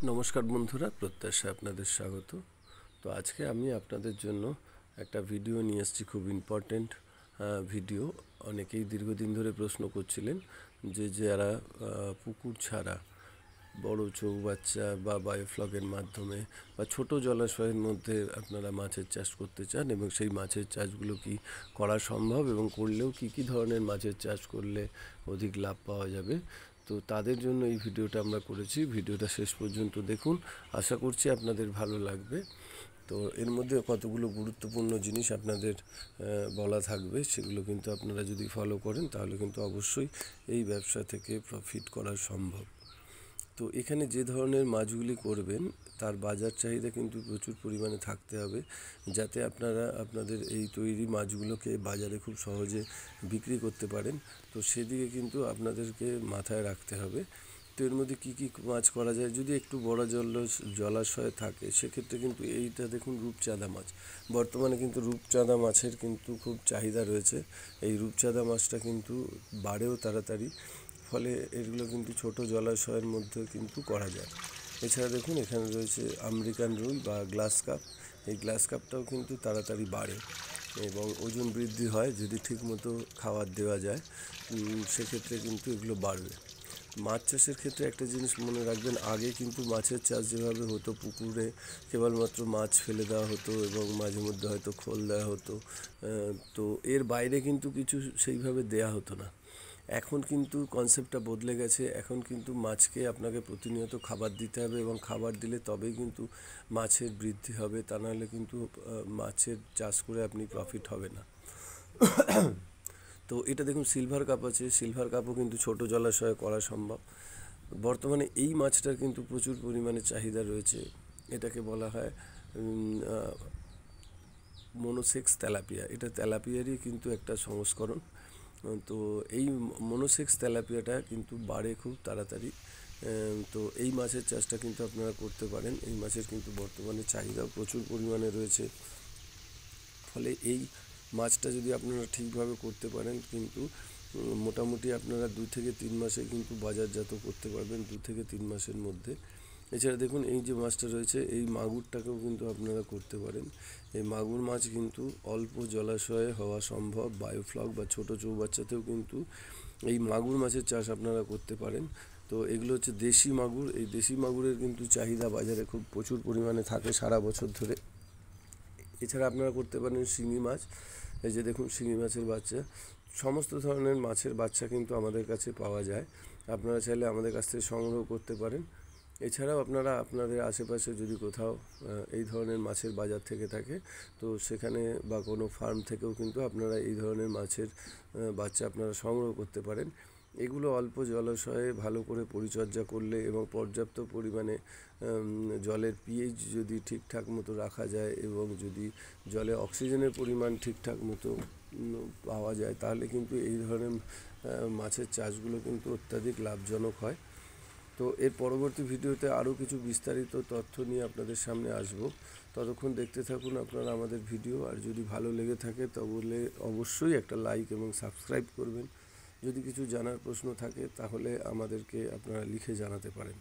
নমস্কার বন্ধুরা, প্রত্যাশায় আপনাদের স্বাগত। তো আজকে আমি আপনাদের জন্য একটা ভিডিও নিয়ে এসেছি, খুব ইম্পর্টেন্ট ভিডিও। অনেকেই দীর্ঘদিন ধরে প্রশ্ন করছিলেন যে যারা পুকুর ছাড়া বড় চৌবাচ্চা বা বায়োফ্লগের মাধ্যমে বা ছোট জলাশয়ের মধ্যে আপনারা মাছের চাষ করতে চান এবং সেই মাছের চাষগুলো কি করা সম্ভব এবং করলেও কি কি ধরনের মাছের চাষ করলে অধিক লাভ পাওয়া যাবে, তো তাদের জন্য এই ভিডিওটা আমরা করেছি। ভিডিওটা শেষ পর্যন্ত দেখুন, আশা করছি আপনাদের ভালো লাগবে। তো এর মধ্যে কতগুলো গুরুত্বপূর্ণ জিনিস আপনাদের বলা থাকবে, সেগুলো কিন্তু আপনারা যদি ফলো করেন তাহলে কিন্তু অবশ্যই এই ব্যবসা থেকে প্রফিট করা সম্ভব। তো এখানে যে ধরনের মাছগুলি করবেন তার বাজার চাহিদা কিন্তু প্রচুর পরিমাণে থাকতে হবে, যাতে আপনারা আপনাদের এই তৈরি মাছগুলোকে বাজারে খুব সহজে বিক্রি করতে পারেন। তো সেদিকে কিন্তু আপনাদেরকে মাথায় রাখতে হবে। তো এর মধ্যে কী কী মাছ করা যায়, যদি একটু বড় জলাশয় থাকে সেক্ষেত্রে কিন্তু এইটা দেখুন, রূপচাঁদা মাছ। বর্তমানে কিন্তু রূপচাঁদা মাছের কিন্তু খুব চাহিদা রয়েছে। এই রূপচাঁদা মাছটা কিন্তু বাড়েও তাড়াতাড়ি, ফলে এগুলো কিন্তু ছোট জলাশয়ের মধ্যে কিন্তু করা যায়। এছাড়া দেখুন এখানে রয়েছে আমেরিকান রুই বা গ্লাস কাপ। এই গ্লাস কাপটাও কিন্তু তাড়াতাড়ি বাড়ে এবং ওজন বৃদ্ধি হয় যদি ঠিকমতো খাবার দেওয়া যায়, সেক্ষেত্রে কিন্তু এগুলো বাড়বে। মাছ চাষের ক্ষেত্রে একটা জিনিস মনে রাখবেন, আগে কিন্তু মাছের চাষ যেভাবে হতো, পুকুরে কেবলমাত্র মাছ ফেলে দেওয়া হতো এবং মাঝে মধ্যে হয়তো খোল দেওয়া হতো, তো এর বাইরে কিন্তু কিছু সেইভাবে দেয়া হতো না। এখন কিন্তু কনসেপ্টটা বদলে গেছে। এখন কিন্তু মাছকে আপনাকে প্রতিনিয়ত খাবার দিতে হবে এবং খাবার দিলে তবেই কিন্তু মাছের বৃদ্ধি হবে, তা নাহলে কিন্তু মাছের চাষ করে আপনি প্রফিট হবে না। তো এটা দেখুন, সিলভার কাপ আছে। সিলভার কাপও কিন্তু ছোট জলাশয়ে করা সম্ভব। বর্তমানে এই মাছটার কিন্তু প্রচুর পরিমাণে চাহিদা রয়েছে। এটাকে বলা হয় মনোসেক্স তেলাপিয়া। এটা তেলাপিয়ারই কিন্তু একটা সংস্করণ। তো এই মনোসেক্স তেলাপিয়াটা কিন্তু বাড়ে খুব তাড়াতাড়ি। তো এই মাছের চাষটা কিন্তু আপনারা করতে পারেন। এই মাছের কিন্তু বর্তমানে চাহিদাও প্রচুর পরিমাণে রয়েছে। ফলে এই মাছটা যদি আপনারা ঠিকভাবে করতে পারেন কিন্তু মোটামুটি আপনারা 2 থেকে 3 মাসে কিন্তু বাজারজাত করতে পারবেন, 2 থেকে 3 মাসের মধ্যে। এছাড়া দেখুন এই যে মাছটা রয়েছে, এই মাগুরটাকেও কিন্তু আপনারা করতে পারেন। এই মাগুর মাছ কিন্তু অল্প জলাশয়ে হওয়া সম্ভব। বায়োফ্লগ বা ছোট চৌবাচ্চাতেও কিন্তু এই মাগুর মাছের চাষ আপনারা করতে পারেন। তো এগুলো হচ্ছে দেশি মাগুর। এই দেশি মাগুরের কিন্তু চাহিদা বাজারে খুব প্রচুর পরিমাণে থাকে সারা বছর ধরে। এছাড়া আপনারা করতে পারেন শিঙি মাছ। এই যে দেখুন শিঙি মাছের বাচ্চা। সমস্ত ধরনের মাছের বাচ্চা কিন্তু আমাদের কাছে পাওয়া যায়, আপনারা চাইলে আমাদের কাছ থেকে সংগ্রহ করতে পারেন। এছাড়াও আপনারা আপনাদের আশেপাশে যদি কোথাও এই ধরনের মাছের বাজার থেকে থাকে, তো সেখানে বা কোনো ফার্ম থেকেও কিন্তু আপনারা এই ধরনের মাছের বাচ্চা আপনারা সংগ্রহ করতে পারেন। এগুলো অল্প জলাশয়ে ভালো করে পরিচর্যা করলে এবং পর্যাপ্ত পরিমাণে জলের পিএইচ যদি ঠিকঠাক মতো রাখা যায় এবং যদি জলে অক্সিজেনের পরিমাণ ঠিকঠাক মতো পাওয়া যায়, তাহলে কিন্তু এই ধরনের মাছের চাষগুলো কিন্তু অত্যাধিক লাভজনক হয়। তো এর পরবর্তী ভিডিওতে আরও কিছু বিস্তারিত তথ্য নিয়ে আপনাদের সামনে আসব। ততক্ষণ দেখতে থাকুন আপনারা আমাদের ভিডিও। আর যদি ভালো লেগে থাকে তাহলে অবশ্যই একটা লাইক এবং সাবস্ক্রাইব করবেন। যদি কিছু জানার প্রশ্ন থাকে তাহলে আমাদেরকে আপনারা লিখে জানাতে পারেন।